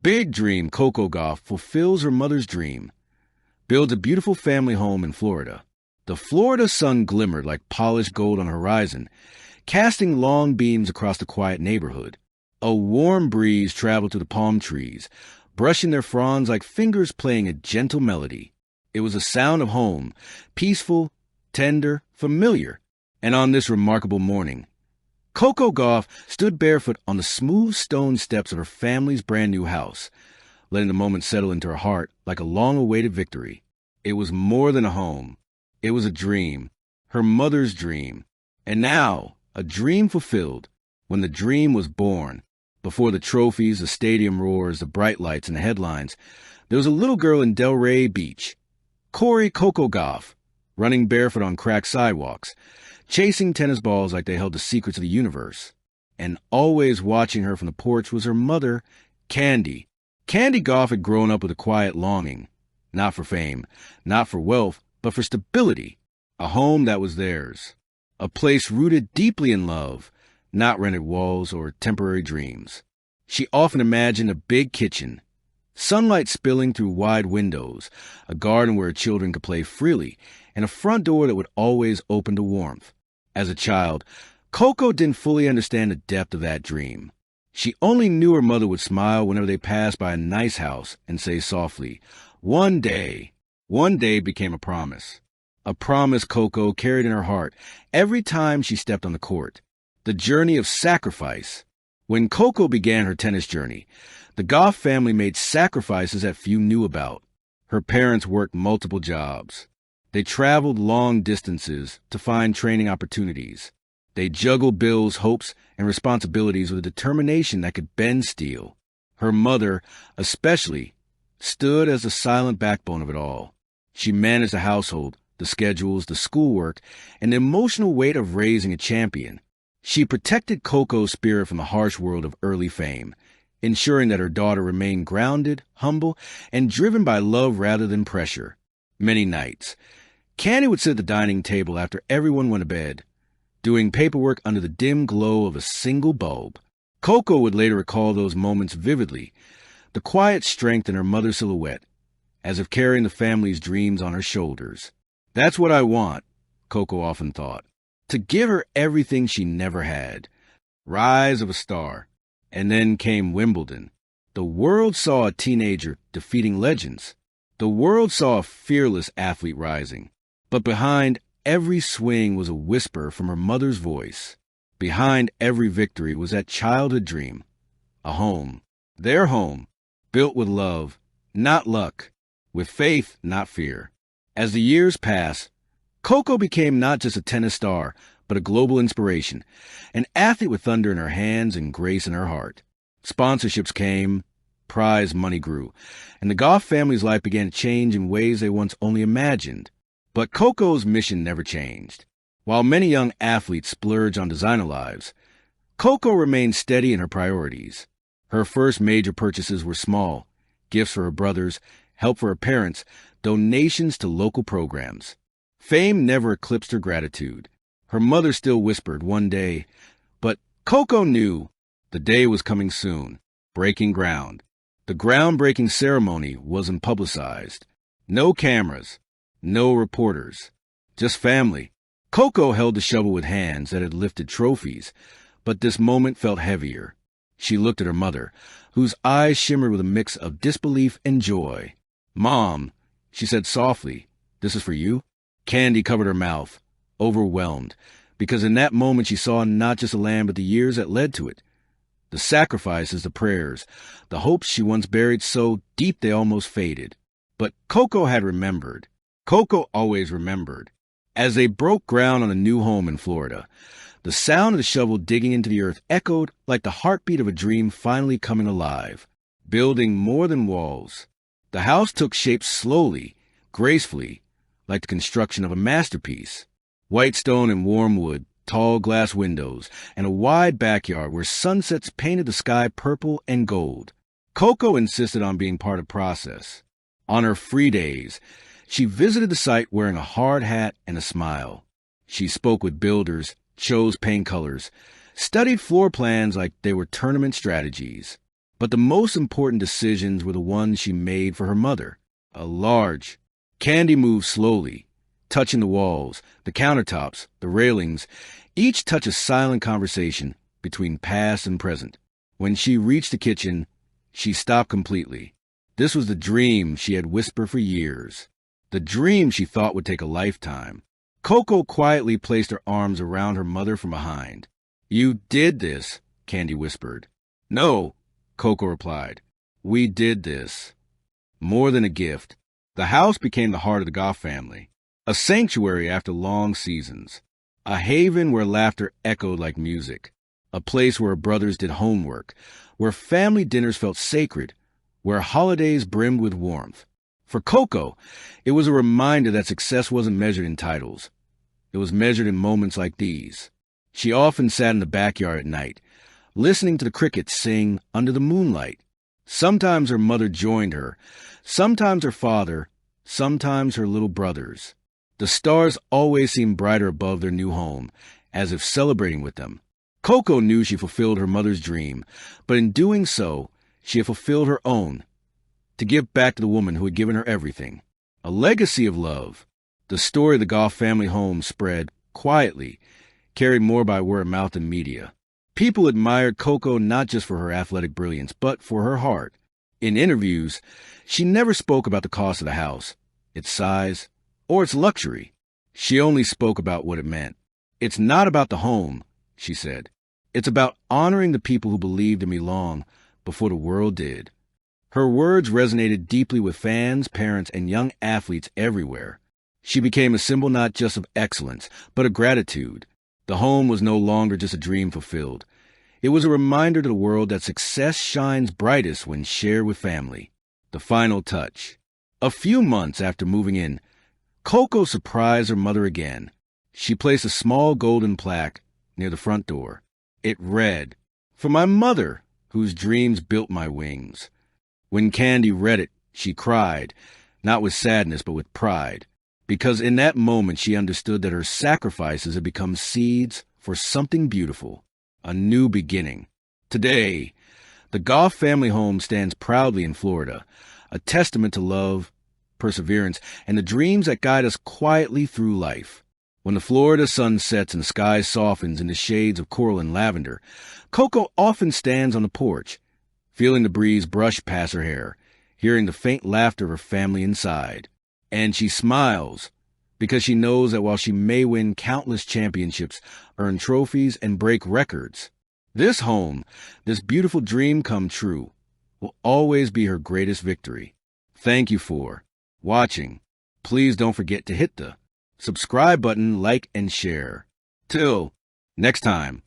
big dream, Coco Gauff fulfills her mother's dream, builds a beautiful family home in Florida. The Florida sun glimmered like polished gold on the horizon, casting long beams across the quiet neighborhood. A warm breeze traveled through the palm trees, brushing their fronds like fingers playing a gentle melody. It was a sound of home, peaceful, tender, familiar. And on this remarkable morning, Coco Gauff stood barefoot on the smooth stone steps of her family's brand new house, letting the moment settle into her heart like a long-awaited victory. It was more than a home. It was a dream, her mother's dream. And now, a dream fulfilled. When the dream was born, before the trophies, the stadium roars, the bright lights, and the headlines, there was a little girl in Delray Beach, Coco Gauff, running barefoot on cracked sidewalks, chasing tennis balls like they held the secrets of the universe. And always watching her from the porch was her mother, Candy. Candy Gauff had grown up with a quiet longing, not for fame, not for wealth, but for stability, a home that was theirs, a place rooted deeply in love, not rented walls or temporary dreams. She often imagined a big kitchen, sunlight spilling through wide windows, a garden where her children could play freely, and a front door that would always open to warmth. As a child, Coco didn't fully understand the depth of that dream. She only knew her mother would smile whenever they passed by a nice house and say softly, "One day." One day became a promise Coco carried in her heart every time she stepped on the court. The journey of sacrifice. When Coco began her tennis journey, the Gauff family made sacrifices that few knew about. Her parents worked multiple jobs. They traveled long distances to find training opportunities. They juggled bills, hopes, and responsibilities with a determination that could bend steel. Her mother, especially, stood as the silent backbone of it all. She managed the household, the schedules, the schoolwork, and the emotional weight of raising a champion. She protected Coco's spirit from the harsh world of early fame, ensuring that her daughter remained grounded, humble, and driven by love rather than pressure. Many nights, Candy would sit at the dining table after everyone went to bed, doing paperwork under the dim glow of a single bulb. Coco would later recall those moments vividly, the quiet strength in her mother's silhouette, as if carrying the family's dreams on her shoulders. That's what I want, Coco often thought, to give her everything she never had. Rise of a star. And then came Wimbledon. The world saw a teenager defeating legends. The world saw a fearless athlete rising. But behind every swing was a whisper from her mother's voice. Behind every victory was that childhood dream. A home. Their home. Built with love, not luck. With faith, not fear. As the years passed, Coco became not just a tennis star, but a global inspiration, an athlete with thunder in her hands and grace in her heart. Sponsorships came, prize money grew, and the Gauff family's life began to change in ways they once only imagined. But Coco's mission never changed. While many young athletes splurge on designer lives, Coco remained steady in her priorities. Her first major purchases were small, gifts for her brothers, help for her parents, donations to local programs. Fame never eclipsed her gratitude. Her mother still whispered one day, but Coco knew the day was coming soon, breaking ground. The groundbreaking ceremony wasn't publicized. No cameras, no reporters, just family. Coco held the shovel with hands that had lifted trophies, but this moment felt heavier. She looked at her mother, whose eyes shimmered with a mix of disbelief and joy. "Mom," she said softly, "this is for you?" Candy covered her mouth, overwhelmed, because in that moment she saw not just the land but the years that led to it. The sacrifices, the prayers, the hopes she once buried so deep they almost faded. But Coco had remembered. Coco always remembered. As they broke ground on a new home in Florida, the sound of the shovel digging into the earth echoed like the heartbeat of a dream finally coming alive, building more than walls. The house took shape slowly, gracefully, like the construction of a masterpiece. White stone and warm wood, tall glass windows, and a wide backyard where sunsets painted the sky purple and gold. Coco insisted on being part of the process. On her free days, she visited the site wearing a hard hat and a smile. She spoke with builders, chose paint colors, studied floor plans like they were tournament strategies. But the most important decisions were the ones she made for her mother. A large. Candy moved slowly, touching the walls, the countertops, the railings, each touch a silent conversation between past and present. When she reached the kitchen, she stopped completely. This was the dream she had whispered for years. The dream she thought would take a lifetime. Coco quietly placed her arms around her mother from behind. "You did this," Candy whispered. "No," Coco replied. "We did this." More than a gift, the house became the heart of the Gauff family. A sanctuary after long seasons. A haven where laughter echoed like music. A place where brothers did homework. Where family dinners felt sacred. Where holidays brimmed with warmth. For Coco, it was a reminder that success wasn't measured in titles. It was measured in moments like these. She often sat in the backyard at night, listening to the crickets sing under the moonlight. Sometimes her mother joined her, sometimes her father, sometimes her little brothers. The stars always seemed brighter above their new home, as if celebrating with them. Coco knew she fulfilled her mother's dream, but in doing so, she had fulfilled her own, to give back to the woman who had given her everything. A legacy of love. The story of the Gauff family home spread quietly, carried more by word of mouth than media. People admired Coco not just for her athletic brilliance, but for her heart. In interviews, she never spoke about the cost of the house, its size, or its luxury. She only spoke about what it meant. "It's not about the home," she said. "It's about honoring the people who believed in me long before the world did." Her words resonated deeply with fans, parents, and young athletes everywhere. She became a symbol not just of excellence, but of gratitude. The home was no longer just a dream fulfilled. It was a reminder to the world that success shines brightest when shared with family. The final touch. A few months after moving in, Coco surprised her mother again. She placed a small golden plaque near the front door. It read, "For my mother, whose dreams built my wings." When Candy read it, she cried, not with sadness but with pride, because in that moment she understood that her sacrifices had become seeds for something beautiful, a new beginning. Today, the Gauff family home stands proudly in Florida, a testament to love, perseverance, and the dreams that guide us quietly through life. When the Florida sun sets and the sky softens into shades of coral and lavender, Coco often stands on the porch, feeling the breeze brush past her hair, hearing the faint laughter of her family inside. And she smiles, because she knows that while she may win countless championships, earn trophies, and break records, this home, this beautiful dream come true, will always be her greatest victory. Thank you for watching. Please don't forget to hit the subscribe button, like, and share. Till next time.